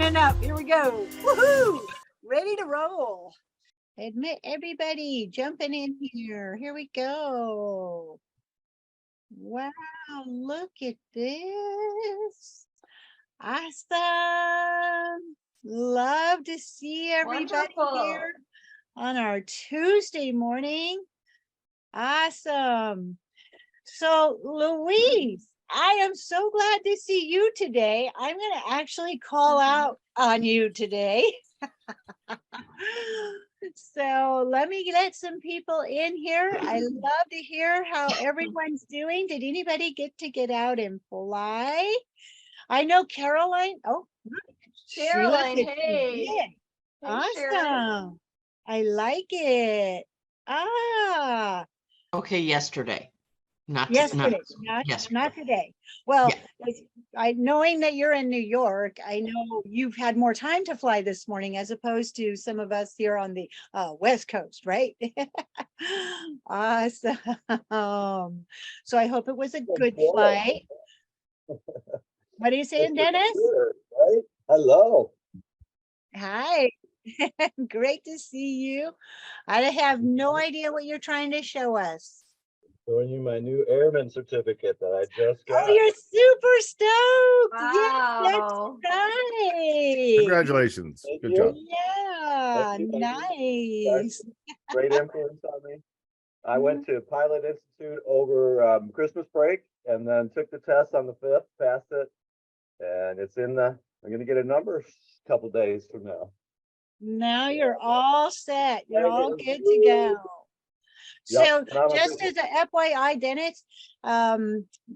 opening up. Here we go. Woohoo! Ready to roll. Admit everybody jumping in here. Here we go. Wow, look at this. Awesome. Love to see everybody here on our Tuesday morning. Awesome. So, Louise, I am so glad to see you today. I'm going to actually call out on you today. So let me let some people in here. I love to hear how everyone's doing. Did anybody get out and fly? I know Caroline. Oh, Caroline, hey. Awesome. I like it. Ah. Okay, yesterday. Not today. Well, knowing that you're in New York, I know you've had more time to fly this morning as opposed to some of us here on the West Coast, right? Awesome. So I hope it was a good flight. What are you saying, Dennis? Right? Hello. Hi. Great to see you. I have no idea what you're trying to show us. Showing you my new airman certificate that I just got. Oh, you're super stoked. Wow. Yes, that's right. Congratulations. Good job. Yeah, nice. Great influence on me. I went to Pilot Institute over Christmas break and then took the test on the 5th, passed it, and it's in the, I'm going to get a number a couple days from now. Now you're all set. You're all good to go. So just as a FYI, Dennis,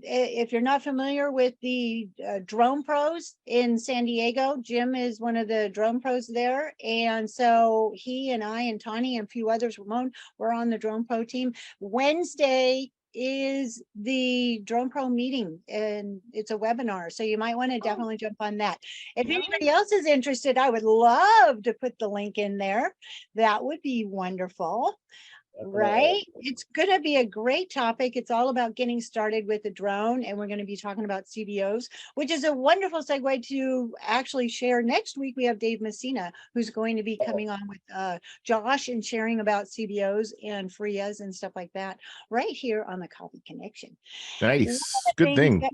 if you're not familiar with the drone pros in San Diego, Jim is one of the drone pros there. And so he and I and Tani and a few others, Ramon, were on the drone pro team. Wednesday is the drone pro meeting and it's a webinar. So you might want to definitely jump on that. If anybody else is interested, I would love to put the link in there. That would be wonderful. Right? It's going to be a great topic. It's all about getting started with the drone, and we're going to be talking about CBOs, which is a wonderful segue to actually share. Next week, we have Dave Messina, who's going to be coming on with Josh and sharing about CBOs and FRIAs and stuff like that right here on the Coffee Connection. Nice. Good thing.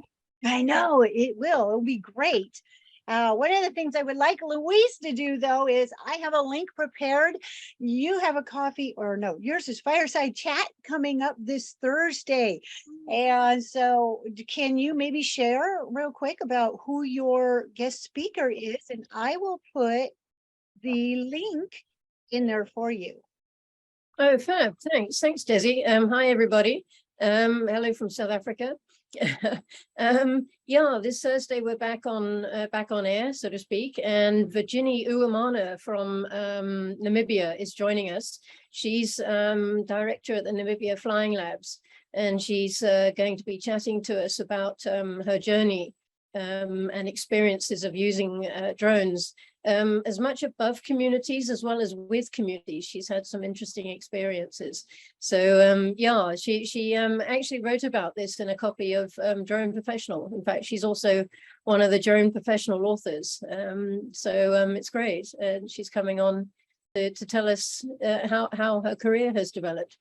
I know it will. It'll be great. One of the things I would like Louise to do, though, is I have a link prepared. You have a coffee, or no, yours is Fireside Chat coming up this Thursday. And so can you maybe share real quick about who your guest speaker is? And I will put the link in there for you. Oh, fab. Thanks, Desi. Hi, everybody. Hello from South Africa. Yeah, this Thursday we're back on air, so to speak, and Virginie Uwamana from Namibia is joining us. She's director at the Namibia Flying Labs, and she's going to be chatting to us about her journey and experiences of using drones, as much above communities as well as with communities. She's had some interesting experiences. So yeah, she actually wrote about this in a copy of Drone Professional. In fact, she's also one of the Drone Professional authors. So it's great. And she's coming on to tell us how her career has developed.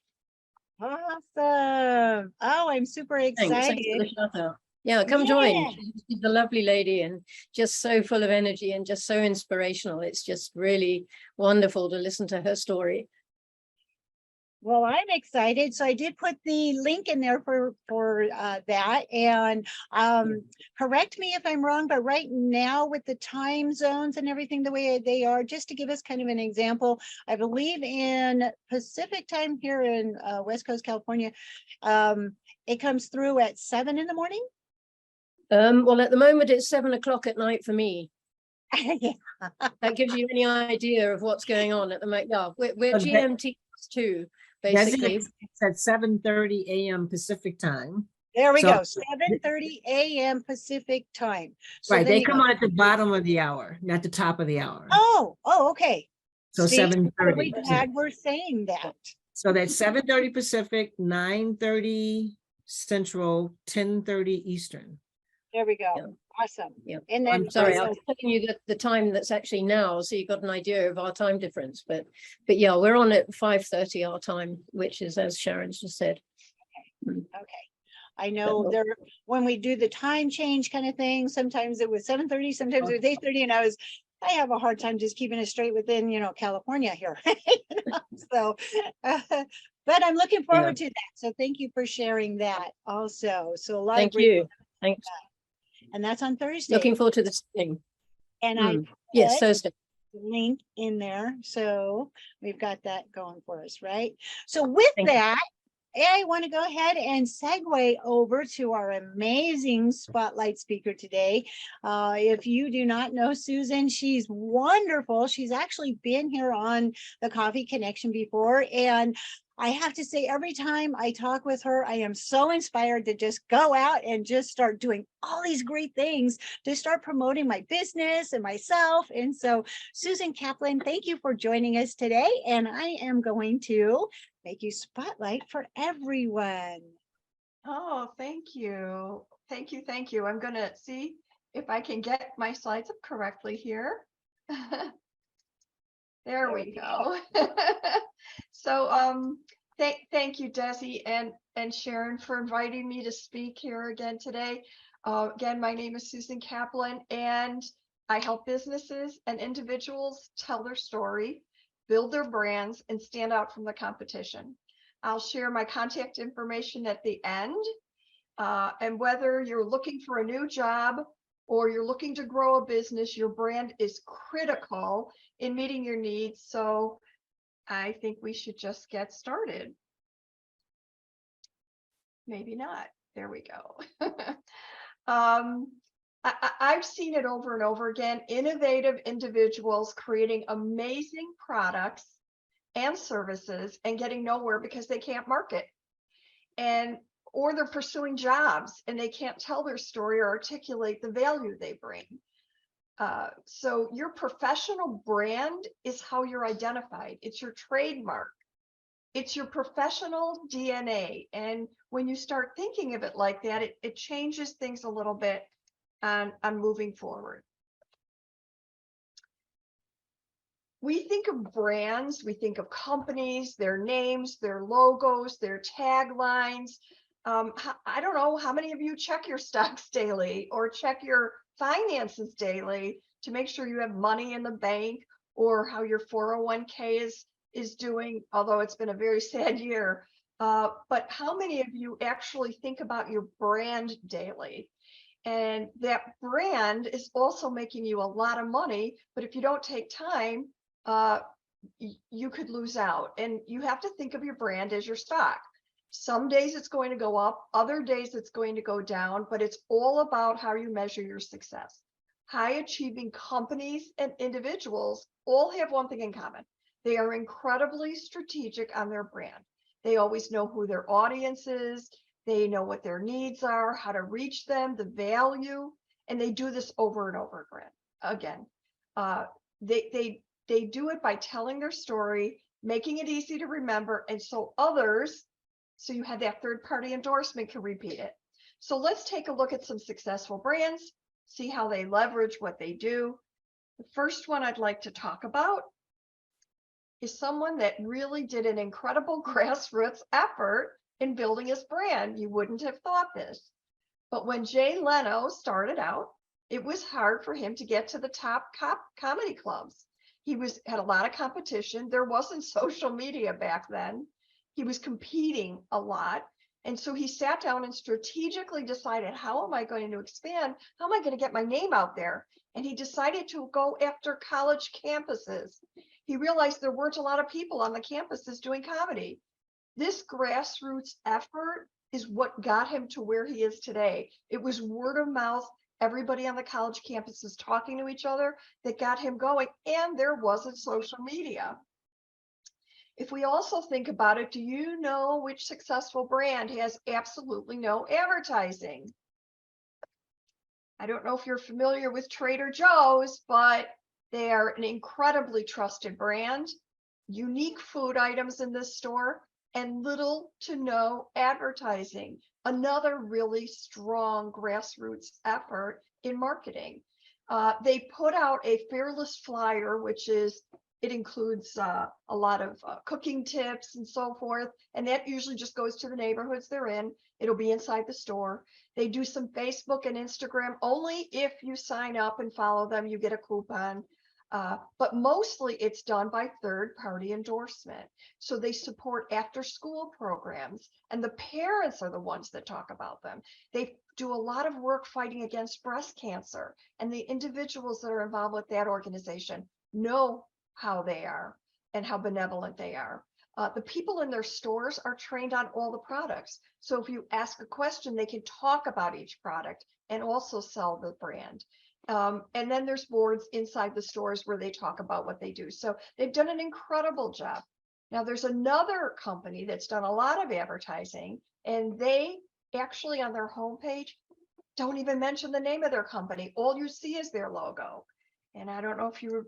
Awesome. Oh, I'm super excited. Thanks for the shout out. Yeah, come join. She's a lovely lady and just so full of energy and just so inspirational. It's just really wonderful to listen to her story. Well, I'm excited. So I did put the link in there for that. And correct me if I'm wrong, but right now with the time zones and everything the way they are, just to give us kind of an example, I believe in Pacific time here in West Coast, California, it comes through at 7 in the morning. Well, at the moment, it's 7 o'clock at night for me. Yeah. That gives you any idea of what's going on at the moment. Yeah, we're GMT too, basically. It's at 7:30 a.m. Pacific time. There we go, 7:30 a.m. Pacific time. So right, they come on at the bottom of the hour, not the top of the hour. Oh, okay. So 7:30. Really glad we're saying that. So that's 7:30 Pacific, 9:30 Central, 10:30 Eastern. There we Yeah. go. Awesome. Yeah. And then. I'm Sorry, I so- was telling you the time that's actually now, so you got an idea of our time difference. But yeah, we're on at 5:30 our time, which is, as Sharon just said. Okay. I know there, when we do the time change kind of thing, sometimes it was 7:30, sometimes it was 8:30, and I have a hard time just keeping it straight within, California here. So, but I'm looking forward to that. So thank you for sharing that also. So a lot of Thank great, you. Thanks. and that's on Thursday. Looking forward to this thing. And I Yes, put Thursday. the link in there. So we've got that going for us, right? So with Thank you. that, I want to go ahead and segue over to our amazing spotlight speaker today. If you do not know Susan, she's wonderful. She's actually been here on the Coffee Connection before. And I have to say, every time I talk with her, I am so inspired to just go out and just start doing all these great things to start promoting my business and myself. And so, Susan Caplan, thank you for joining us today. And I am going to make you spotlight for everyone. Oh, thank you. Thank you. Thank you. I'm going to see if I can get my slides up correctly here. There we go. So thank you, Desi and Sharon, for inviting me to speak here again today. Again, my name is Susan Caplan, and I help businesses and individuals tell their story, build their brands, and stand out from the competition. I'll share my contact information at the end. And whether you're looking for a new job or you're looking to grow a business, your brand is critical in meeting your needs. So I think we should just get started. Maybe not. There we go. I've seen it over and over again. Innovative individuals creating amazing products and services and getting nowhere because they can't market. Or they're pursuing jobs and they can't tell their story or articulate the value they bring. So your professional brand is how you're identified. It's your trademark. It's your professional DNA. And when you start thinking of it like that, it changes things a little bit on moving forward. We think of brands, we think of companies, their names, their logos, their taglines. I don't know how many of you check your stocks daily or check your finances daily to make sure you have money in the bank, or how your 401k is doing, although it's been a very sad year. But how many of you actually think about your brand daily? And that brand is also making you a lot of money, but if you don't take time, you could lose out. And you have to think of your brand as your stock. Some days it's going to go up, other days it's going to go down, but it's all about how you measure your success. High achieving companies and individuals all have one thing in common. They are incredibly strategic on their brand. They always know who their audience is. They know what their needs are, how to reach them, the value, and they do this over and over again. They do it by telling their story, making it easy to remember, and so others, so you have that third-party endorsement, can repeat it. So let's take a look at some successful brands, see how they leverage what they do. The first one I'd like to talk about is someone that really did an incredible grassroots effort in building his brand. You wouldn't have thought this. But when Jay Leno started out, it was hard for him to get to the top comedy clubs. He had a lot of competition. There wasn't social media back then. He was competing a lot. And so he sat down and strategically decided, how am I going to expand? How am I going to get my name out there? And he decided to go after college campuses. He realized there weren't a lot of people on the campuses doing comedy. This grassroots effort is what got him to where he is today. It was word of mouth, everybody on the college campuses talking to each other, that got him going, and there wasn't social media. If we also think about it, do you know which successful brand has absolutely no advertising? I don't know if you're familiar with Trader Joe's, but they are an incredibly trusted brand, unique food items in this store, and little to no advertising. another really strong grassroots effort in marketing. They put out a fearless flyer, it includes a lot of cooking tips and so forth. And that usually just goes to the neighborhoods they're in. It'll be inside the store. They do some Facebook and Instagram. Only if you sign up and follow them, you get a coupon. But mostly it's done by third-party endorsement. So they support after-school programs, and the parents are the ones that talk about them. They do a lot of work fighting against breast cancer, and the individuals that are involved with that organization know how they are and how benevolent they are. The people in their stores are trained on all the products. So if you ask a question, they can talk about each product and also sell the brand. And then there's boards inside the stores where they talk about what they do. So they've done an incredible job. Now there's another company that's done a lot of advertising, and they actually on their homepage don't even mention the name of their company. All you see is their logo. And I don't know if you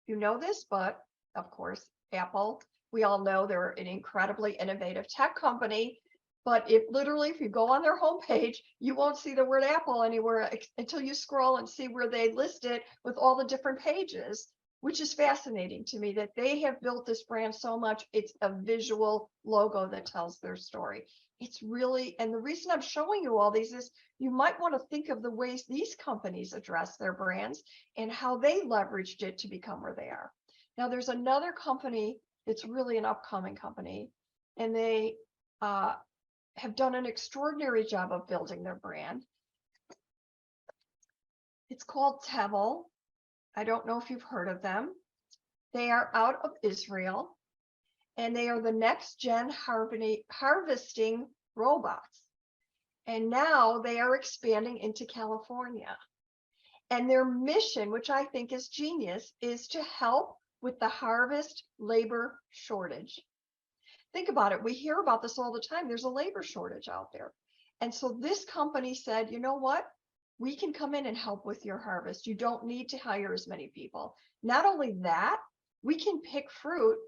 know this, but of course, Apple, we all know they're an incredibly innovative tech company. But if you go on their homepage, you won't see the word Apple anywhere until you scroll and see where they list it with all the different pages, which is fascinating to me that they have built this brand so much. It's a visual logo that tells their story. It's really, and the reason I'm showing you all these is you might want to think of the ways these companies address their brands and how they leveraged it to become where they are. Now, there's another company that's really an upcoming company, and they have done an extraordinary job of building their brand. It's called Tevel. I don't know if you've heard of them. They are out of Israel, and they are the next gen harvesting robots. And now they are expanding into California. And their mission, which I think is genius, is to help with the harvest labor shortage. Think about it. We hear about this all the time. There's a labor shortage out there. And so this company said, you know what? We can come in and help with your harvest. You don't need to hire as many people. Not only that, we can pick fruit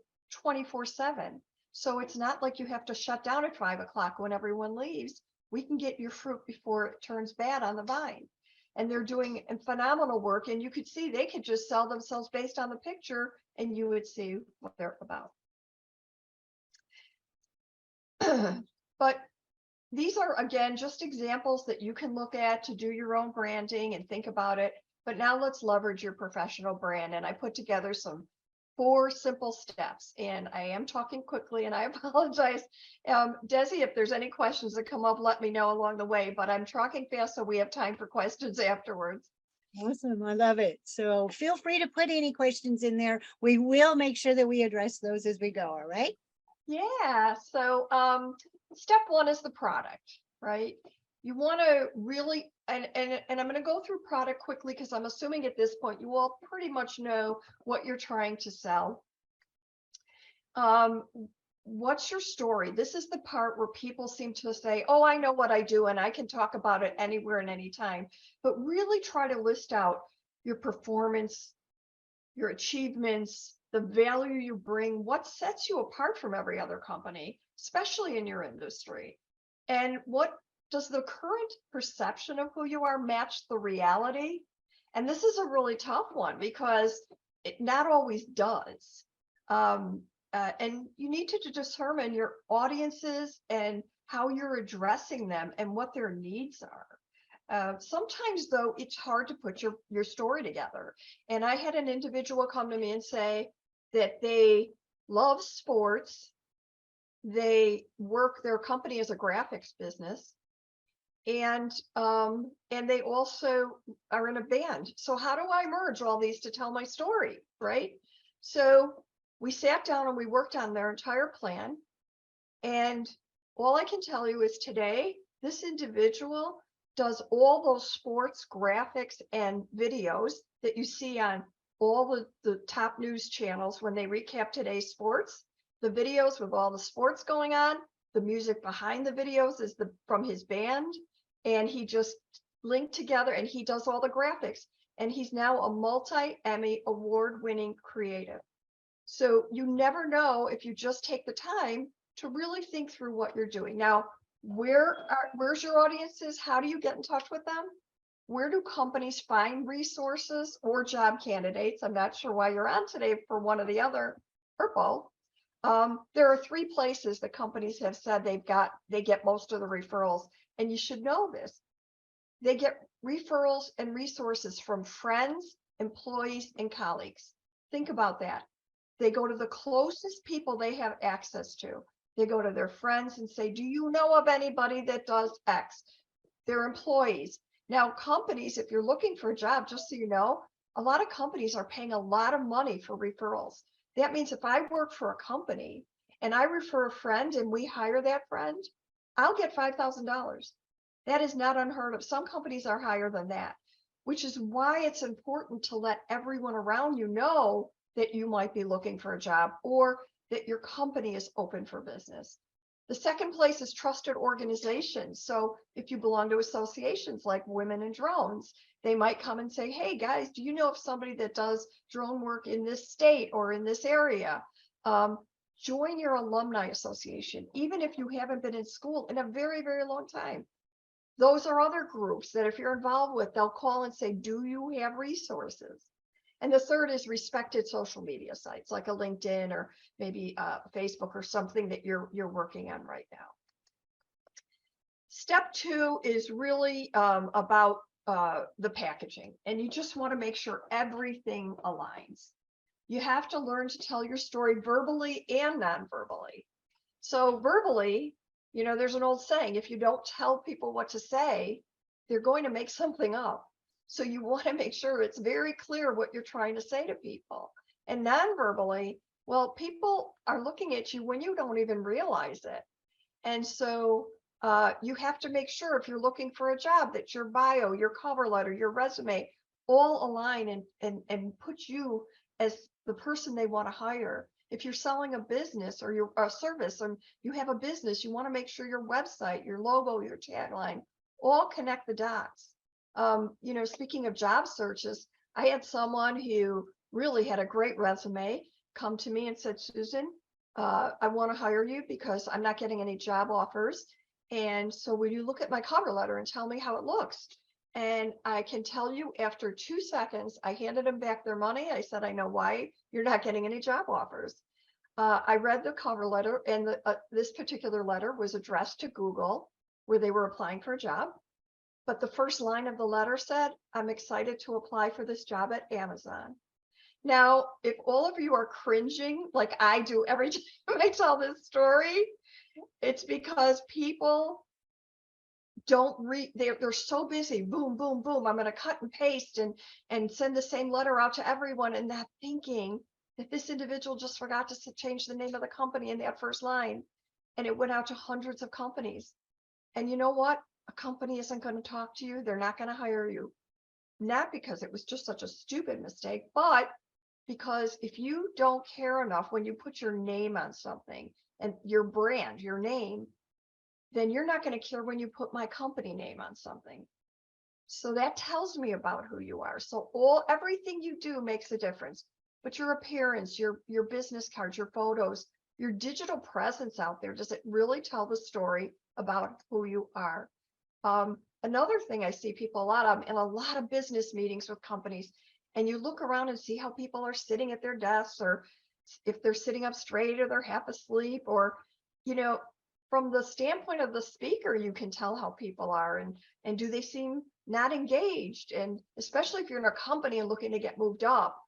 24/7. So it's not like you have to shut down at 5 o'clock when everyone leaves. We can get your fruit before it turns bad on the vine. And they're doing phenomenal work. And you could see they could just sell themselves based on the picture, and you would see what they're about. But these are, again, just examples that you can look at to do your own branding and think about it. But now let's leverage your professional brand. And I put together 4 simple steps, and I am talking quickly, and I apologize. Desi, if there's any questions that come up, let me know along the way, but I'm talking fast so we have time for questions afterwards. Awesome. I love it. So feel free to put any questions in there. We will make sure that we address those as we go. All right. Yeah. So step 1 is the product, right? You want to really, and I'm going to go through product quickly because I'm assuming at this point you all pretty much know what you're trying to sell. What's your story? This is the part where people seem to say, oh, I know what I do and I can talk about it anywhere and anytime, but really try to list out your performance, your achievements, the value you bring, what sets you apart from every other company, especially in your industry, and what does the current perception of who you are match the reality? And this is a really tough one because it not always does. And you need to determine your audiences and how you're addressing them and what their needs are. Sometimes, though, it's hard to put your story together. And I had an individual come to me and say that they love sports. They work, their company is a graphics business. And they also are in a band. So how do I merge all these to tell my story, right? So we sat down and we worked on their entire plan. And all I can tell you is today, this individual does all those sports graphics and videos that you see on all the top news channels when they recap today's sports. The videos with all the sports going on, the music behind the videos is from his band. And he just linked together and he does all the graphics. And he's now a multi-Emmy award-winning creative. So you never know if you just take the time to really think through what you're doing. Now, Where's your audiences? How do you get in touch with them? Where do companies find resources or job candidates? I'm not sure why you're on today for one or the other, or both. There are 3 places that companies have said they get most of the referrals, and you should know this. They get referrals and resources from friends, employees, and colleagues. Think about that. They go to the closest people they have access to. They go to their friends and say, do you know of anybody that does X? Their employees. Now, companies, if you're looking for a job, just so you know, a lot of companies are paying a lot of money for referrals. That means if I work for a company and I refer a friend and we hire that friend, I'll get $5,000. That is not unheard of. Some companies are higher than that, which is why it's important to let everyone around you know that you might be looking for a job or that your company is open for business. The second place is trusted organizations. So if you belong to associations like Women in Drones, they might come and say, hey guys, do you know of somebody that does drone work in this state or in this area? Join your alumni association, even if you haven't been in school in a very, very long time. Those are other groups that if you're involved with, they'll call and say, do you have resources? And the third is respected social media sites like a LinkedIn or maybe Facebook or something that you're working on right now. Step 2 is really about the packaging, and you just want to make sure everything aligns. You have to learn to tell your story verbally and non-verbally. So verbally, you know, there's an old saying, if you don't tell people what to say, they're going to make something up. So you want to make sure it's very clear what you're trying to say to people. And non-verbally, well, people are looking at you when you don't even realize it. And so you have to make sure if you're looking for a job that your bio, your cover letter, your resume all align and put you as the person they want to hire. If you're selling a business or a service and you have a business, you want to make sure your website, your logo, your tagline all connect the dots. You know, speaking of job searches, I had someone who really had a great resume come to me and said, Susan, I want to hire you because I'm not getting any job offers. And so will you look at my cover letter and tell me how it looks? And I can tell you after 2 seconds, I handed them back their money. I said, I know why you're not getting any job offers. I read the cover letter, and this particular letter was addressed to Google where they were applying for a job. But the first line of the letter said, I'm excited to apply for this job at Amazon. Now, if all of you are cringing like I do every time I tell this story, it's because people don't read, they're so busy, boom, boom, boom, I'm going to cut and paste and send the same letter out to everyone, and not thinking that this individual just forgot to change the name of the company in that first line, and it went out to hundreds of companies. And you know what? A company isn't going to talk to you. They're not going to hire you. Not because it was just such a stupid mistake, but because if you don't care enough when you put your name on something and your brand, your name, then you're not going to care when you put my company name on something. So that tells me about who you are. So everything you do makes a difference. But your appearance, your business cards, your photos, your digital presence out there, does it really tell the story about who you are? Another thing I see people a lot of in a lot of business meetings with companies, and you look around and see how people are sitting at their desks, or if they're sitting up straight or they're half asleep, or, you know, from the standpoint of the speaker, you can tell how people are, and do they seem not engaged? And especially if you're in a company and looking to get moved up,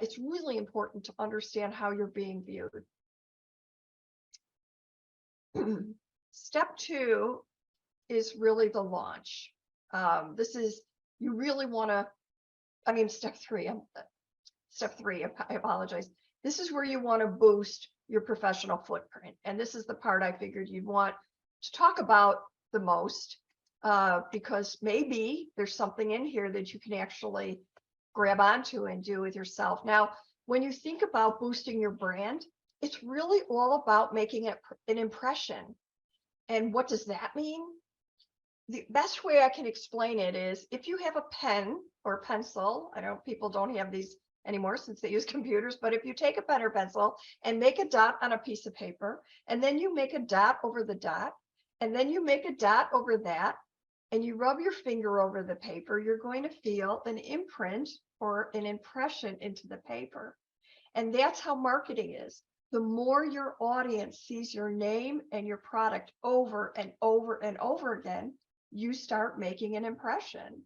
it's really important to understand how you're being viewed. Step 2 is really the launch. This is, you really want to, I mean, step 3, I apologize. This is where you want to boost your professional footprint. And this is the part I figured you'd want to talk about the most, because maybe there's something in here that you can actually grab onto and do with yourself. Now, when you think about boosting your brand, it's really all about making it an impression. And what does that mean? The best way I can explain it is if you have a pen or pencil, I know people don't have these anymore since they use computers, but if you take a pen or pencil and make a dot on a piece of paper, and then you make a dot over the dot, And then you make a dot over that and you rub your finger over the paper, you're going to feel an imprint or an impression into the paper. And that's how marketing is. The more your audience sees your name and your product over and over and over again, you start making an impression.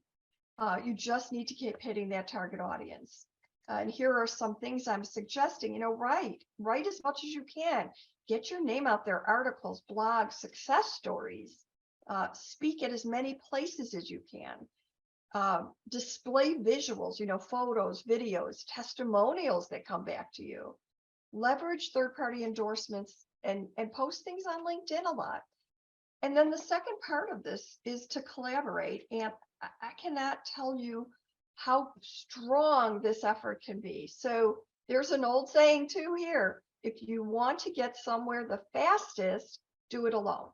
You just need to keep hitting that target audience. And here are some things I'm suggesting. Write as much as you can. Get your name out there, articles, blogs, success stories. Speak at as many places as you can. Display visuals, photos, videos, testimonials that come back to you. Leverage third-party endorsements and post things on LinkedIn a lot. And then the second part of this is to collaborate. And I cannot tell you how strong this effort can be. So there's an old saying too here. If you want to get somewhere the fastest, do it alone.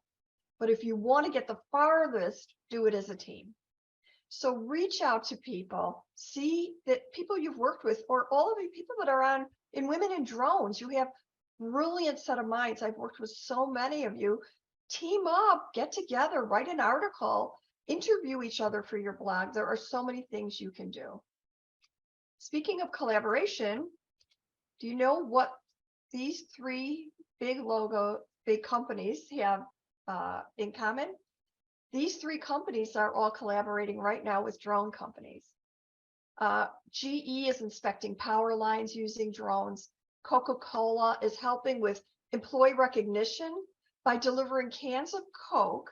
But if you want to get the farthest, do it as a team. So reach out to people, see that people you've worked with, or all of you people that are in Women in Drones, you have brilliant set of minds. I've worked with so many of you. Team up, get together, write an article, interview each other for your blog. There are so many things you can do. Speaking of collaboration, do you know what these three big companies have in common? These three companies are all collaborating right now with drone companies. GE is inspecting power lines using drones. Coca-Cola is helping with employee recognition by delivering cans of Coke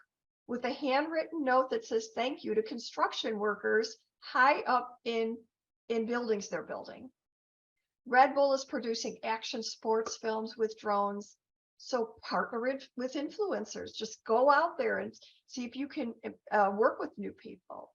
with a handwritten note that says thank you to construction workers high up in buildings they're building. Red Bull is producing action sports films with drones. So partner with influencers. Just go out there and see if you can work with new people.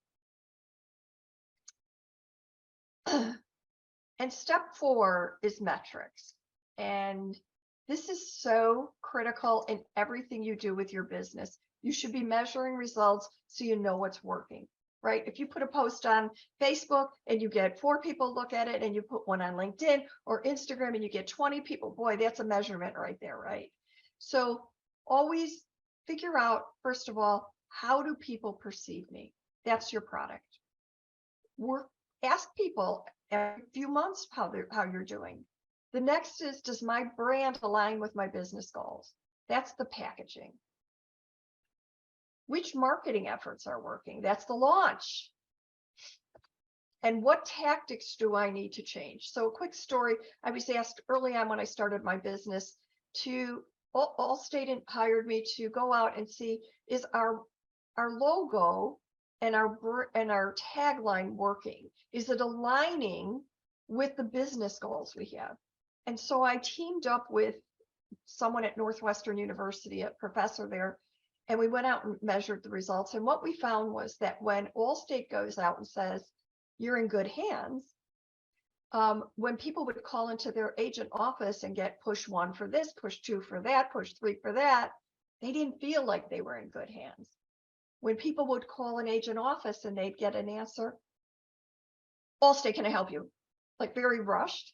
And step 4 is metrics. And this is so critical in everything you do with your business. You should be measuring results so you know what's working, right? If you put a post on Facebook and you get 4 people look at it, and you put one on LinkedIn or Instagram and you get 20 people, boy, that's a measurement right there, right? So always figure out, first of all, how do people perceive me? That's your product. Ask people every few months how you're doing. The next is, does my brand align with my business goals? That's the packaging. Which marketing efforts are working? That's the launch. And what tactics do I need to change? So a quick story. I was asked early on when I started my business to Allstate hired me to go out and see, is our logo and our tagline working? Is it aligning with the business goals we have? And so I teamed up with someone at Northwestern University, a professor there, and we went out and measured the results. And what we found was that when Allstate goes out and says, you're in good hands, when people would call into their agent office and get push 1 for this, push 2 for that, push 3 for that, they didn't feel like they were in good hands. When people would call an agent office and they'd get an answer, Allstate, can I help you? Like very rushed.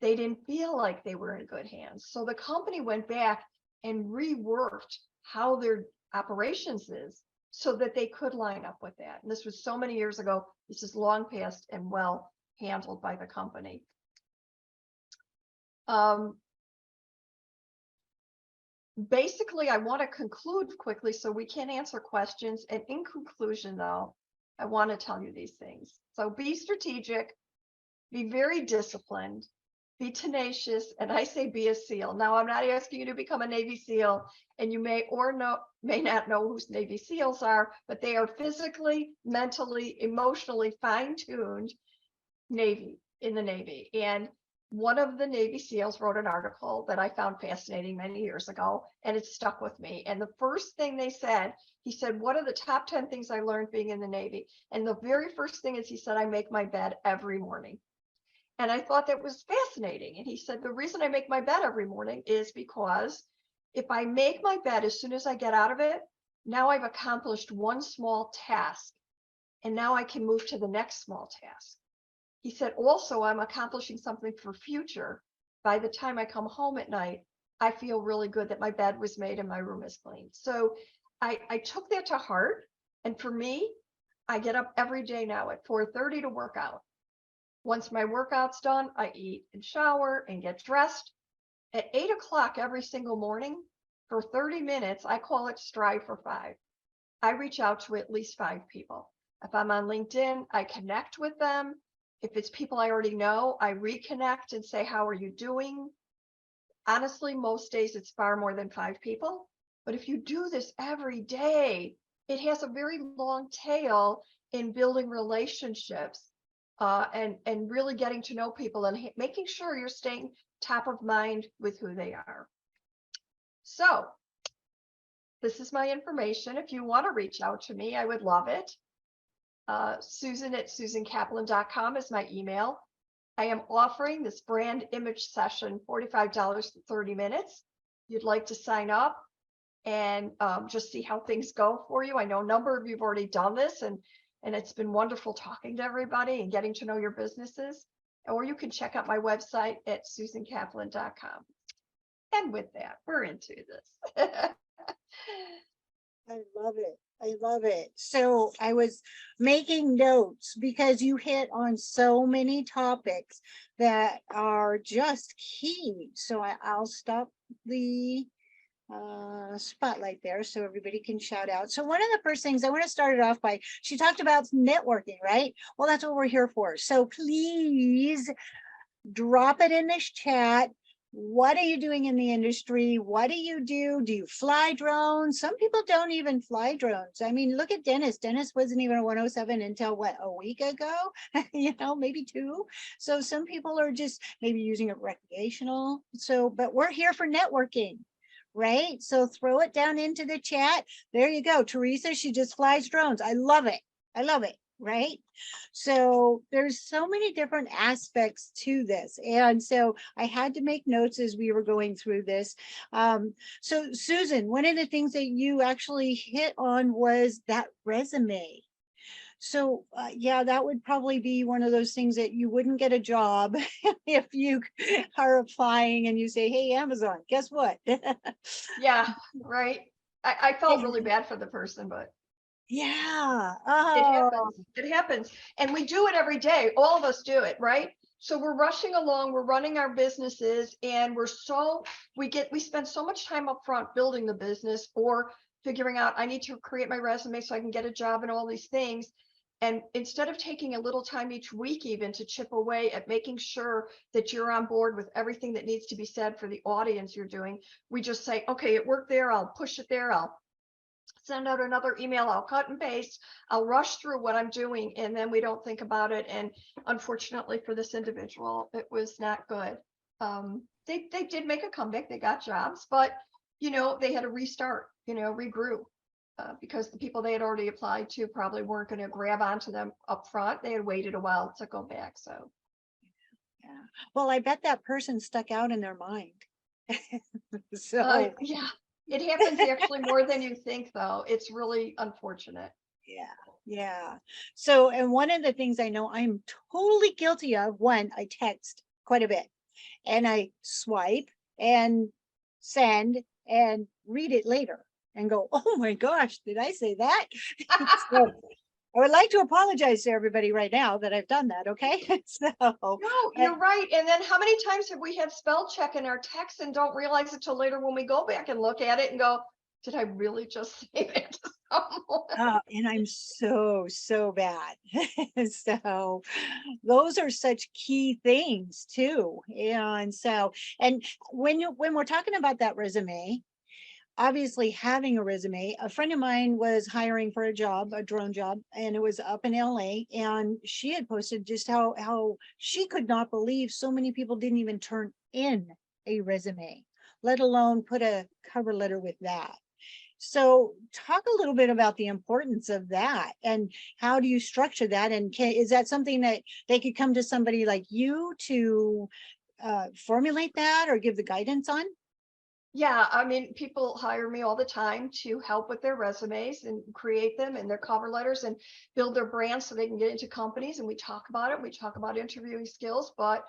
They didn't feel like they were in good hands. So the company went back and reworked how their operations is so that they could line up with that. And this was so many years ago. This is long past and well handled by the company. Basically, I want to conclude quickly so we can answer questions. And in conclusion, though, I want to tell you these things. So be strategic, be very disciplined, be tenacious, and I say be a SEAL. Now, I'm not asking you to become a Navy SEAL, and you may not know who Navy SEALs are, but they are physically, mentally, emotionally fine-tuned in the Navy. And one of the Navy SEALs wrote an article that I found fascinating many years ago, and it stuck with me. And the first thing he said, what are the top 10 things I learned being in the Navy? And the very first thing is, he said, I make my bed every morning. And I thought that was fascinating. And he said, the reason I make my bed every morning is because if I make my bed as soon as I get out of it, now I've accomplished one small task. And now I can move to the next small task. He said, also, I'm accomplishing something for future. By the time I come home at night, I feel really good that my bed was made and my room is clean. So I took that to heart. And for me, I get up every day now at 4:30 to work out. Once my workout's done, I eat and shower and get dressed. At 8 o'clock every single morning for 30 minutes, I call it Strive for 5. I reach out to at least 5 people. If I'm on LinkedIn, I connect with them. If it's people I already know, I reconnect and say, how are you doing? Honestly, most days it's far more than 5 people. But if you do this every day, it has a very long tail in building relationships and really getting to know people and making sure you're staying top of mind with who they are. So this is my information. If you want to reach out to me, I would love it. Susan at susancaplan.com is my email. I am offering this brand image session, $45 for 30 minutes. You'd like to sign up and just see how things go for you. I know a number of you have already done this, and it's been wonderful talking to everybody and getting to know your businesses. Or you can check out my website at susancaplan.com. And with that, we're into this. I love it. I love it. So I was making notes because you hit on so many topics that are just key. So I'll stop the spotlight there so everybody can shout out. So one of the first things I want to start it off by, she talked about networking, right? Well, that's what we're here for. So please drop it in this chat. What are you doing in the industry? What do you do? Do you fly drones? Some people don't even fly drones. I mean, look at Dennis. Dennis wasn't even a 107 until what, a week ago? You know, maybe 2. So some people are just maybe using it recreational. So, but we're here for networking, right? So throw it down into the chat. There you go. Teresa, she just flies drones. I love it. I love it. Right? So there's so many different aspects to this. And so I had to make notes as we were going through this. So Susan, one of the things that you actually hit on was that resume. So yeah, that would probably be one of those things that you wouldn't get a job if you are applying and you say, hey, Amazon, guess what? Yeah, right. I felt really bad for the person, but yeah. it Oh, happens. It happens. And we do it every day. All of us do it, right? So we're rushing along, we're running our businesses, and we spend so much time up front building the business or figuring out I need to create my resume so I can get a job and all these things. And instead of taking a little time each week even to chip away at making sure that you're on board with everything that needs to be said for the audience you're doing, we just say, okay, it worked there, I'll push it there, I'll send out another email, I'll cut and paste, I'll rush through what I'm doing, and then we don't think about it. And unfortunately for this individual, it was not good. They did make a comeback, they got jobs, but you know, they had to restart, you know, regroup. Because the people they had already applied to probably weren't going to grab onto them up front. They had waited a while to go back. So, yeah. Well, I bet that person stuck out in their mind. So, yeah, it happens actually more than you think, though. It's really unfortunate. yeah, yeah. So, and one of the things I know I'm totally guilty of, one, I text quite a bit and I swipe and send and read it later and go, oh my gosh, did I say that? So I would like to apologize to everybody right now that I've done that. Okay. So No, you're right. And then how many times have we had spell check in our text and don't realize it till later when we go back and look at it and go, did I really just say that to someone? and I'm so bad. So those are such key things too. And so, and when we're talking about that resume, obviously having a resume, a friend of mine was hiring for a job, a drone job, and it was up in LA. And she had posted just how she could not believe so many people didn't even turn in a resume, let alone put a cover letter with that. So talk a little bit about the importance of that and how do you structure that? And is that something that they could come to somebody like you to formulate that or give the guidance on? Yeah, I mean, people hire me all the time to help with their resumes and create them and their cover letters and build their brand so they can get into companies. And we talk about it. We talk about interviewing skills, but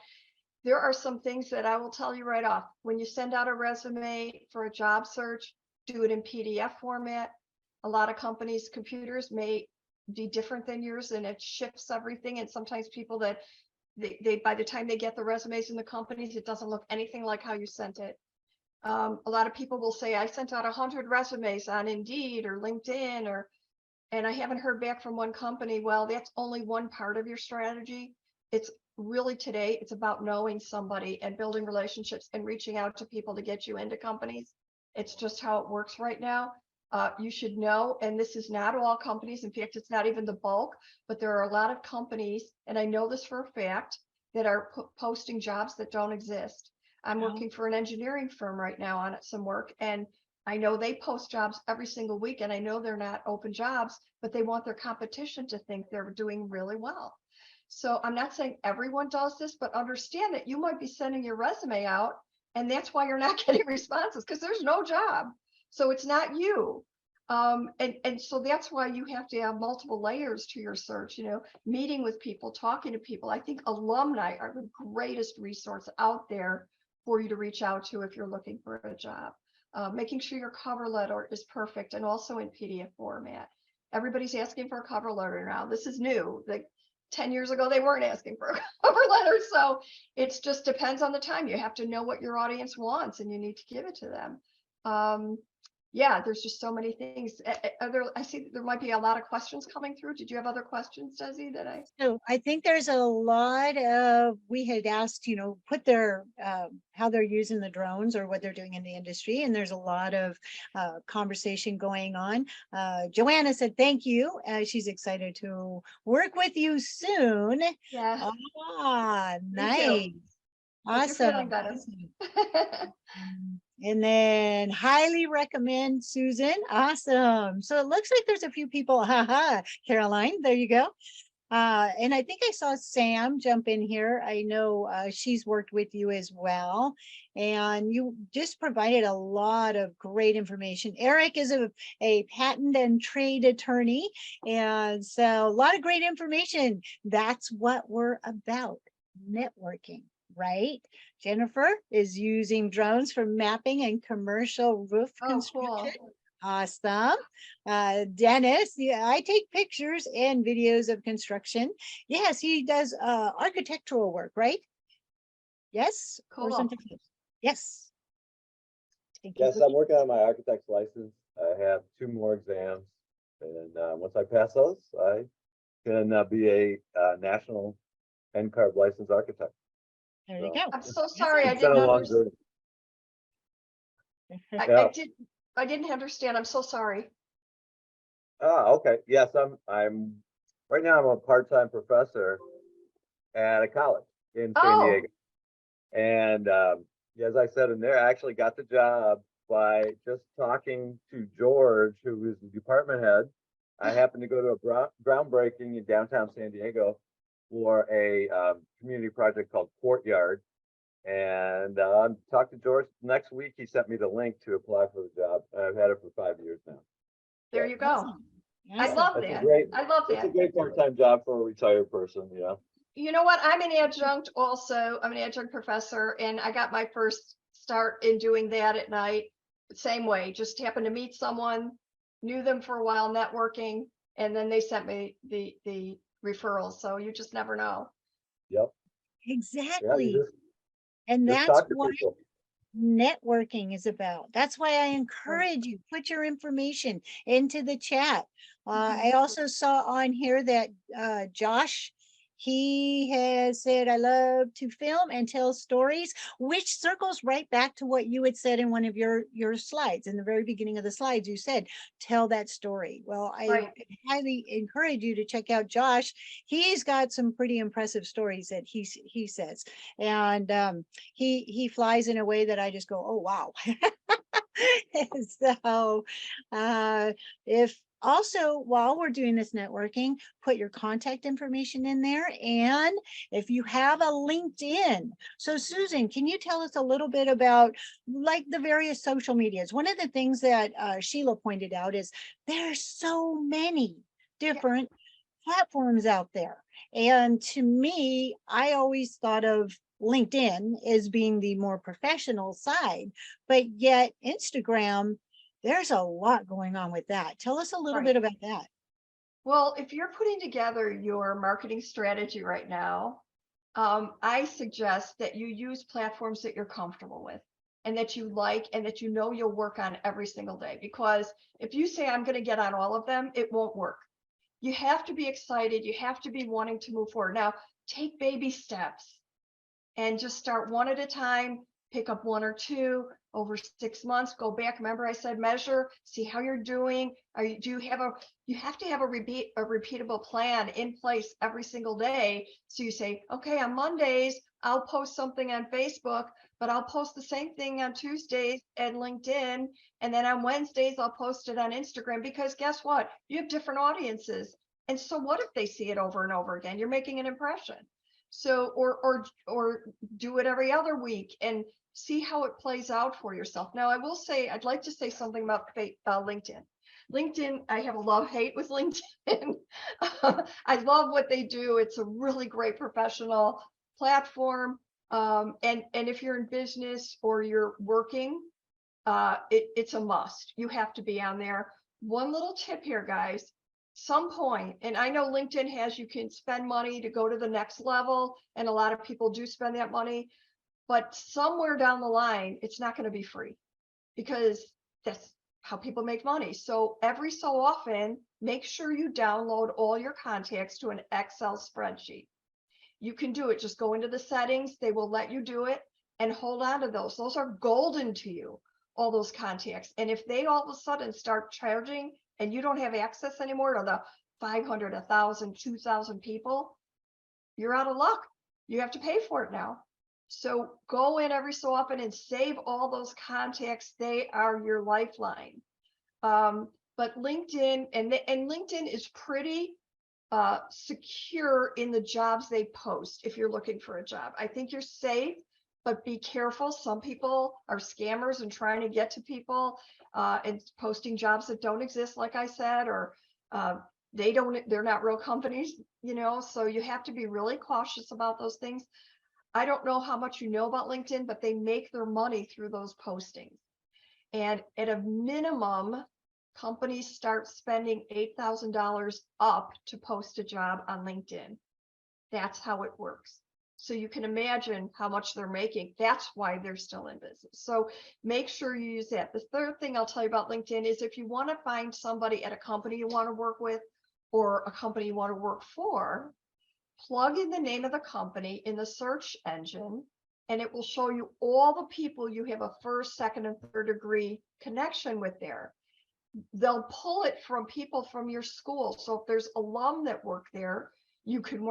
there are some things that I will tell you right off. When you send out a resume for a job search, do it in PDF format. A lot of companies' computers may be different than yours and it shifts everything. And sometimes people that they by the time they get the resumes in the companies, it doesn't look anything like how you sent it. A lot of people will say, I sent out 100 resumes on Indeed or LinkedIn, and I haven't heard back from one company. Well, that's only one part of your strategy. It's really today, it's about knowing somebody and building relationships and reaching out to people to get you into companies. It's just how it works right now. You should know, and this is not all companies. In fact, it's not even the bulk, but there are a lot of companies, and I know this for a fact, that are posting jobs that don't exist. I'm Wow. working for an engineering firm right now on some work, and I know they post jobs every single week, and I know they're not open jobs, but they want their competition to think they're doing really well. So I'm not saying everyone does this, but understand that you might be sending your resume out, and that's why you're not getting responses, because there's no job. So it's not you. And so that's why you have to have multiple layers to your search, meeting with people, talking to people. I think alumni are the greatest resource out there for you to reach out to if you're looking for a job. Making sure your cover letter is perfect and also in PDF format. Everybody's asking for a cover letter now. This is new. Like 10 years ago, they weren't asking for a cover letter. So it just depends on the time. You have to know what your audience wants and you need to give it to them. Yeah, there's just so many things. I see there might be a lot of questions coming through. Did you have other questions, Desi, that I? So I think there's a lot of, we had asked, put their, how they're using the drones or what they're doing in the industry. And there's a lot of conversation going on. Joanna said, thank you. She's excited to work with you soon. Yeah. Ah, Me too. nice. Hope you're feeling Awesome. better. Awesome. And then highly recommend Susan. Awesome. So it looks like there's a few people. Haha, Caroline, there you go. And I think I saw Sam jump in here. I know she's worked with you as well. And you just provided a lot of great information. Eric is a patent and trade attorney. And so a lot of great information. That's what we're about, networking, right? Jennifer is using drones for mapping and commercial roof Oh, construction. cool. Awesome. Dennis, yeah, I take pictures and videos of construction. Yes, he does architectural work, right? Yes, or Cool. something else? Yes. Thank you Yes, for- I'm working on my architect's license. I have 2 more exams. And once I pass those, I can be a national NCARB licensed architect. There you So, go. I'm so sorry. I It's been didn't a long understand. journey. I Yeah. I didn't understand. I'm so sorry. Okay. Yes, I'm right now I'm a part-time professor at a college in San Oh. Diego. And as I said in there, I actually got the job by just talking to George, who was the department head. I happened to go to a groundbreaking in downtown San Diego for a community project called Courtyard. And talked to George next week. He sent me the link to apply for the job. I've had it for 5 years now. There you go. Awesome. I Awesome. love That's a that. great- I love It's a that. great part-time job for a retired person, You know what? I'm an adjunct also. I'm an adjunct professor, and I got my first start in doing that at night. Same way, just happened to meet someone, knew them for a while, networking, and then they sent me the referrals. So you just never know. Yep. Yeah, Exactly. you And just that's talk to what people. networking is about. That's why I encourage you, put your information into the chat. I also saw on here that Josh, he has said, I love to film and tell stories, which circles right back to what you had said in one of your slides. In the very beginning of the slides, you said, tell that story. Well, I Right. highly encourage you to check out Josh. He's got some pretty impressive stories that he says. And he flies in a way that I just go, oh, wow. So if also, while we're doing this networking, put your contact information in there. And if you have a LinkedIn. So Susan, can you tell us a little bit about like the various social medias? One of the things that Sheila pointed out is there's so many different platforms out there. And to me, I always thought of LinkedIn as being the more professional side, but yet Instagram, There's a lot going on with that. Tell us a little Right. bit about that. Well, if you're putting together your marketing strategy right now, I suggest that you use platforms that you're comfortable with and that you like and that you know you'll work on every single day. Because if you say, I'm going to get on all of them, it won't work. You have to be excited. You have to be wanting to move forward. Now, take baby steps and just start one at a time, pick up one or two over 6 months, go back. Remember I said measure, see how you're doing. You have to have a repeatable plan in place every single day. So you say, okay, on Mondays, I'll post something on Facebook, but I'll post the same thing on Tuesdays and LinkedIn. And then on Wednesdays, I'll post it on Instagram, because guess what? You have different audiences. And so what if they see it over and over again? You're making an impression. So, or do it every other week and see how it plays out for yourself. Now, I will say, I'd like to say something about LinkedIn. LinkedIn, I have a love-hate with LinkedIn. I love what they do. It's a really great professional platform. And if you're in business or you're working, it's a must. You have to be on there. One little tip here, guys. Some point, and I know LinkedIn has, you can spend money to go to the next level, and a lot of people do spend that money, but somewhere down the line, it's not going to be free, because that's how people make money. So every so often, make sure you download all your contacts to an Excel spreadsheet. You can do it. Just go into the settings. They will let you do it, and hold on to those. Those are golden to you, all those contacts. And if they all of a sudden start charging and you don't have access anymore to the 500, 1,000, 2,000 people, you're out of luck. You have to pay for it now. So go in every so often and save all those contacts. They are your lifeline. But LinkedIn, and LinkedIn is pretty secure in the jobs they post. If you're looking for a job, I think you're safe, but be careful. Some people are scammers and trying to get to people and posting jobs that don't exist, like I said, or they're not real companies, so you have to be really cautious about those things. I don't know how much you know about LinkedIn, but they make their money through those postings. And at a minimum, companies start spending $8,000 up to post a job on LinkedIn. That's how it works. So you can imagine how much they're making. That's why they're still in business. So make sure you use that. The third thing I'll tell you about LinkedIn is, if you want to find somebody at a company you want to work with, or a company you want to work for, plug in the name of the company in the search engine, and it will show you all the people you have a first, second, and third degree connection with there. They'll pull it from people from your school. So if there's alum that work there, you can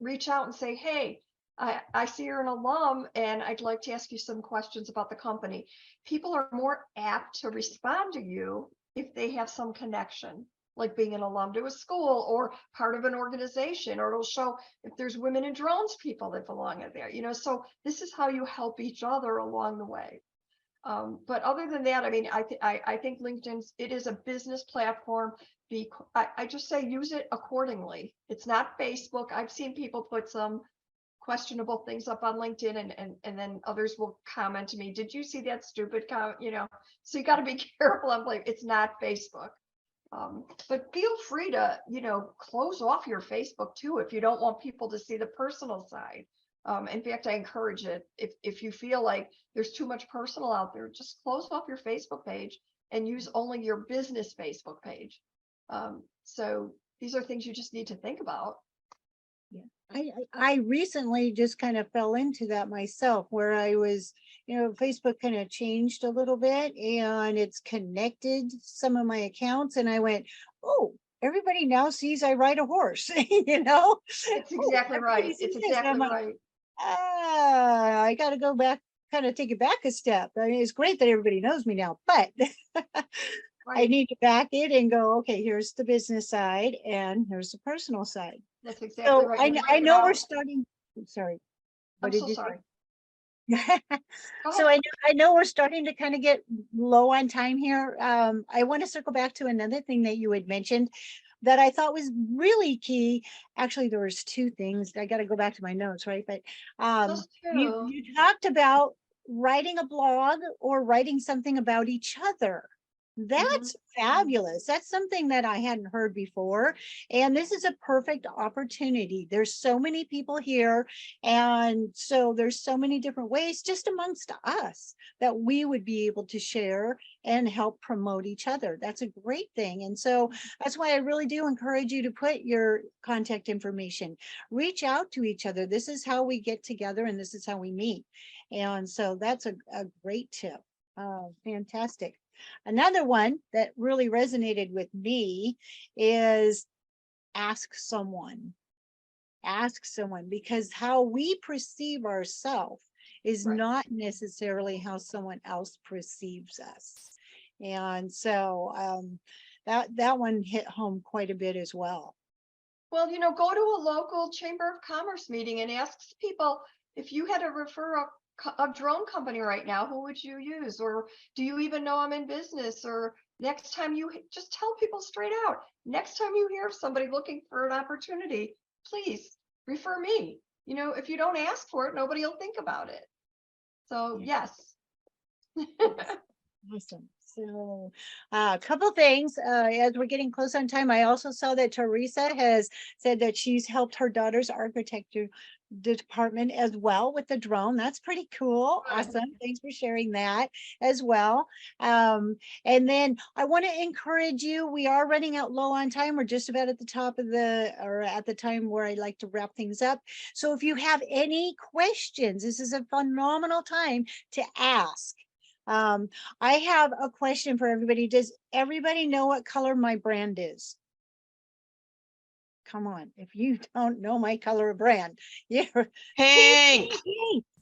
reach out and say, hey, I see you're an alum and I'd like to ask you some questions about the company. People are more apt to respond to you if they have some connection, like being an alum to a school or part of an organization, or it'll show if there's women in drones people that belong in there, so this is how you help each other along the way. But other than that, I mean, I think LinkedIn, it is a business platform. I just say use it accordingly. It's not Facebook. I've seen people put some questionable things up on LinkedIn, and then others will comment to me, did you see that stupid comment? So you got to be careful. I'm like, it's not Facebook. But feel free to, close off your Facebook too, if you don't want people to see the personal side. In fact, I encourage it. If you feel like there's too much personal out there, just close off your Facebook page and use only your business Facebook page. So these are things you just need to think about. I recently just kind of fell into that myself, where I was, Facebook kind of changed a little bit and it's connected some of my accounts, and I went, oh, everybody now sees I ride a horse, It's exactly right. It's exactly right. I got to go back, kind of take it back a step. I mean, it's great that everybody knows me now, but I Right. need to back it and go, okay, here's the business side and here's the personal side. That's exactly So right. I know we're starting, sorry. I'm What did so you sorry. say? Go So ahead. I know we're starting to kind of get low on time here. I want to circle back to another thing that you had mentioned that I thought was really key. Actually, there was two things. I got to go back to my notes, right? But Those two. you talked about writing a blog or writing something about each other. That's fabulous. That's something that I hadn't heard before. And this is a perfect opportunity. There's so many people here. And so there's so many different ways just amongst us that we would be able to share and help promote each other. That's a great thing. And so that's why I really do encourage you to put your contact information, reach out to each other. This is how we get together and this is how we meet. And so that's a great tip. Fantastic. Another one that really resonated with me is ask someone. Ask someone, because how we perceive ourselves is Right. not necessarily how someone else perceives us. And so that one hit home quite a bit as well. Well, go to a local Chamber of Commerce meeting and ask people, if you had to refer a drone company right now, who would you use? Or do you even know I'm in business? Or next time you just tell people straight out, next time you hear of somebody looking for an opportunity, please refer me. If you don't ask for it, nobody will think about it. So yes. Awesome. So a couple things as we're getting close on time. I also saw that Teresa has said that she's helped her daughter's architecture department as well with the drone. That's pretty cool. Good. Awesome. Thanks for sharing that as well. And then I want to encourage you. We are running out low on time. We're just about at the top of or at the time where I like to wrap things up. So if you have any questions, this is a phenomenal time to ask. I have a question for everybody. Does everybody know what color my brand is? Come on, if you don't know my color of brand, you're Hank,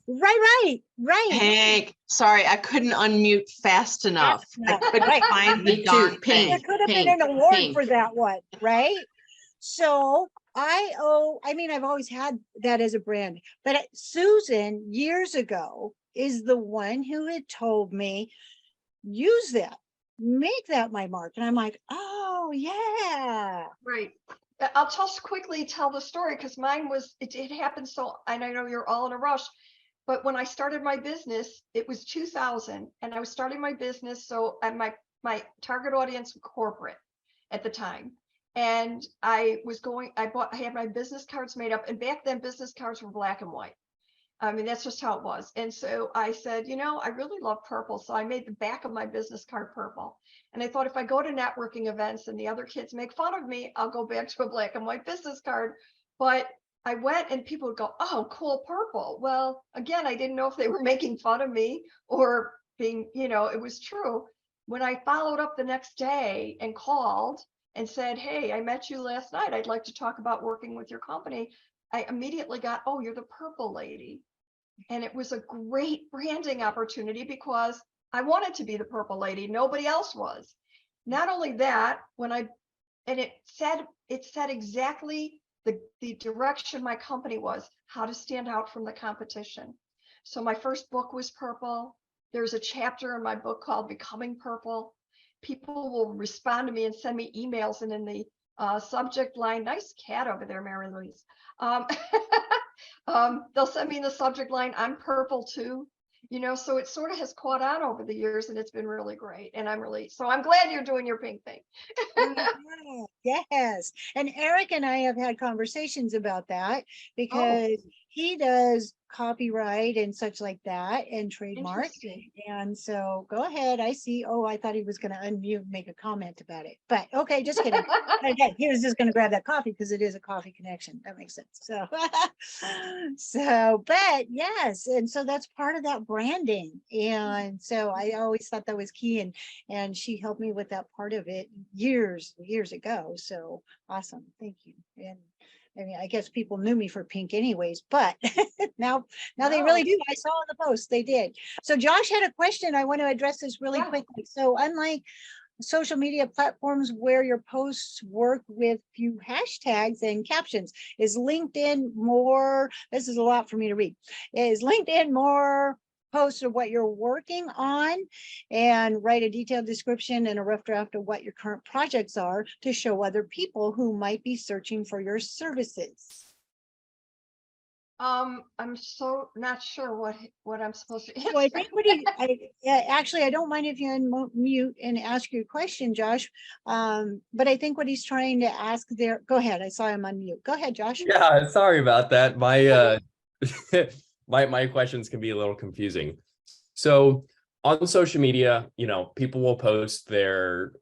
right. Hank, sorry, I couldn't unmute fast enough. I couldn't Right. find Me the too, darn There thing. could have been Pink, an award pink. for that one, right? So I mean, I've always had that as a brand, but Susan years ago is the one who had told me, use that, make that my mark. And I'm like, oh yeah. Right. I'll just quickly tell the story because mine was, it happened so, and I know you're all in a rush, but when I started my business, it was 2000 and I was starting my business. So my target audience was corporate at the time. And I had my business cards made up, and back then business cards were black and white. I mean, that's just how it was. And so I said, I really love purple. So I made the back of my business card purple. And I thought, if I go to networking events and the other kids make fun of me, I'll go back to a black and white business card. But I went and people would go, oh, cool purple. Well, again, I didn't know if they were making fun of me or being, it was true. When I followed up the next day and called and said, hey, I met you last night. I'd like to talk about working with your company. I immediately got, oh, you're the purple lady. And it was a great branding opportunity because I wanted to be the purple lady. Nobody else was. Not only that, it said exactly the direction my company was, how to stand out from the competition. So my first book was purple. There's a chapter in my book called Becoming Purple. People will respond to me and send me emails, and in the subject line, nice cat over there, Mary Louise. They'll send me in the subject line, I'm purple too. So it sort of has caught on over the years, and it's been really great. And I'm glad you're doing your pink thing. Yes. And Eric and I have had conversations about that because he does copyright and such like that and trademark. Interesting. And so go ahead. I see. Oh, I thought he was going to unmute and make a comment about it, but okay, just kidding. Again, he was just going to grab that coffee because it is a coffee connection. That makes sense. So, but yes. And so that's part of that branding. And so I always thought that was key. And she helped me with that part of it years ago. So awesome. Thank you. And I mean, I guess people knew me for pink anyways, but now they really do. I saw in the post, they did. So Josh had a question. I want to address this really quickly. So unlike social media platforms where your posts work with few hashtags and captions, is LinkedIn more, this is a lot for me to read, is LinkedIn more posts of what you're working on and write a detailed description and a rough draft of what your current projects are to show other people who might be searching for your services? I'm so not sure what I'm supposed to So I answer. think actually, I don't mind if you unmute and ask your question, Josh. But I think what he's trying to ask there, go ahead. I saw him unmute. Go ahead, Josh. Yeah, sorry about that. My questions can be a little confusing. So on social media, people will post their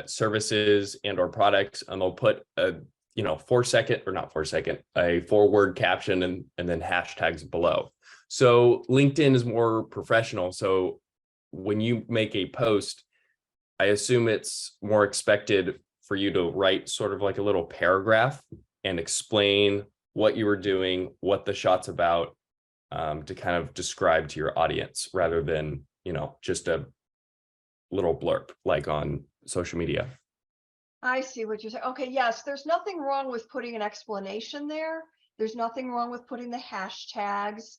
services and or products, and they'll put a 4-second or not 4-second, a 4-word caption and then hashtags below. So LinkedIn is more professional. So when you make a post, I assume it's more expected for you to write sort of like a little paragraph and explain what you were doing, what the shot's about, to kind of describe to your audience rather than, just a little blurb like on social media. I see what you're saying. Okay, yes, there's nothing wrong with putting an explanation there. There's nothing wrong with putting the hashtags.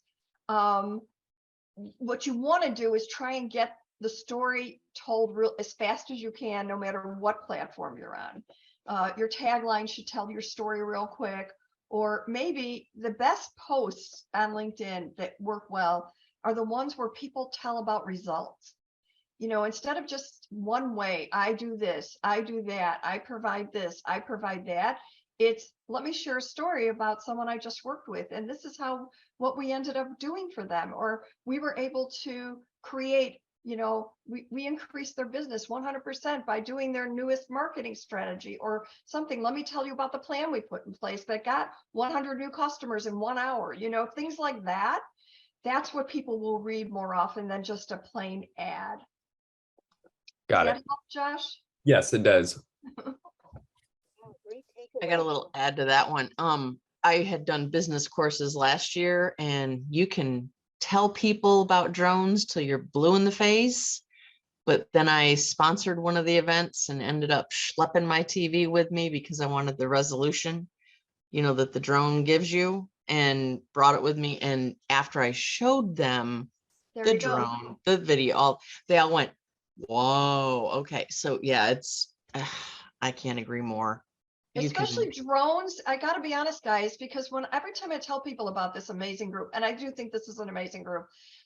What you want to do is try and get the story told as fast as you can, no matter what platform you're on. Your tagline should tell your story real quick, or maybe the best posts on LinkedIn that work well are the ones where people tell about results. Instead of just one way, I do this, I do that, I provide this, I provide that. It's let me share a story about someone I just worked with, and this is what we ended up doing for them, or we were able to create. We increased their business 100% by doing their newest marketing strategy or something. Let me tell you about the plan we put in place that got 100 new customers in 1 hour. Things like that. That's what people will read more often than just a plain ad. Got Does it. that help, Josh? Yes, it does. Great I got a takeaway. little add to that one. I had done business courses last year, and you can tell people about drones till you're blue in the face. But then I sponsored one of the events and ended up schlepping my TV with me because I wanted the resolution, that the drone gives you, and brought it with me. And after I showed them There the you go. drone, the video, they all went, whoa, okay. So yeah, I can't agree more. Especially drones. I got to be honest, guys, because every time I tell people about this amazing group, and I do think this is an amazing group,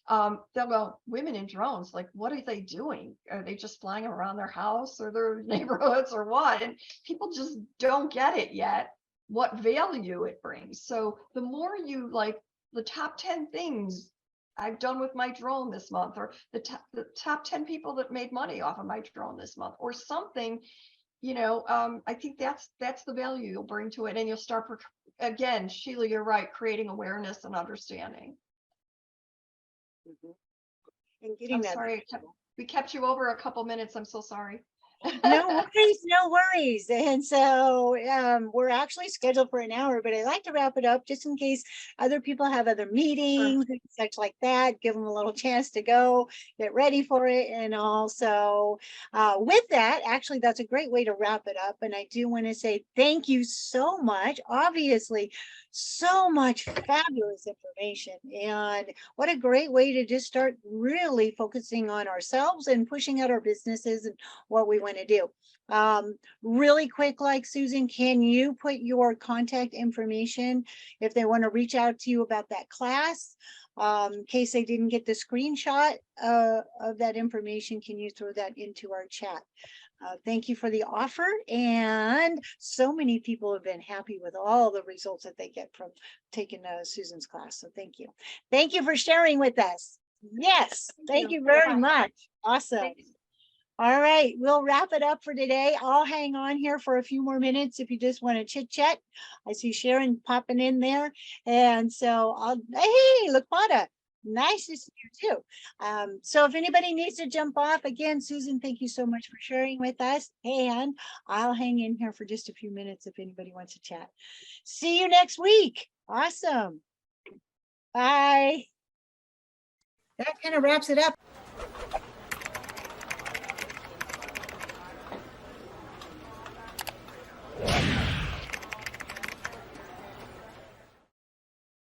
they'll go, women in drones, like, what are they doing? Are they just flying around their house or their neighborhoods or what? And people just don't get it yet, what value it brings. So the more you like the top 10 things I've done with my drone this month, or the top 10 people that made money off of my drone this month, or something, I think that's the value you'll bring to it, and you'll start again, Sheila, you're right, creating awareness and understanding. And getting I'm that. sorry, we kept you over a couple minutes. I'm so sorry. No worries, no worries. And so we're actually scheduled for an hour, but I'd like to wrap it up just in case other people have other meetings and such like that. Give them a little chance to go get ready for it. And also with that, actually, that's a great way to wrap it up. And I do want to say thank you so much. Obviously, so much fabulous information, and what a great way to just start really focusing on ourselves and pushing out our businesses and what we want to do. Really quick, like Susan, can you put your contact information if they want to reach out to you about that class? In case they didn't get the screenshot of that information, can you throw that into our chat? Thank you for the offer. And so many people have been happy with all the results that they get from taking Susan's class. So thank you. Thank you for sharing with us. Yes, thank you very much. Awesome. All right, we'll wrap it up for today. I'll hang on here for a few more minutes if you just want to chit chat. I see Sharon popping in there. And so hey, Lakota, nice to see you too. So if anybody needs to jump off, again, Susan, thank you so much for sharing with us. And I'll hang in here for just a few minutes if anybody wants to chat. See you next week. Awesome. Bye. That kind of wraps it up.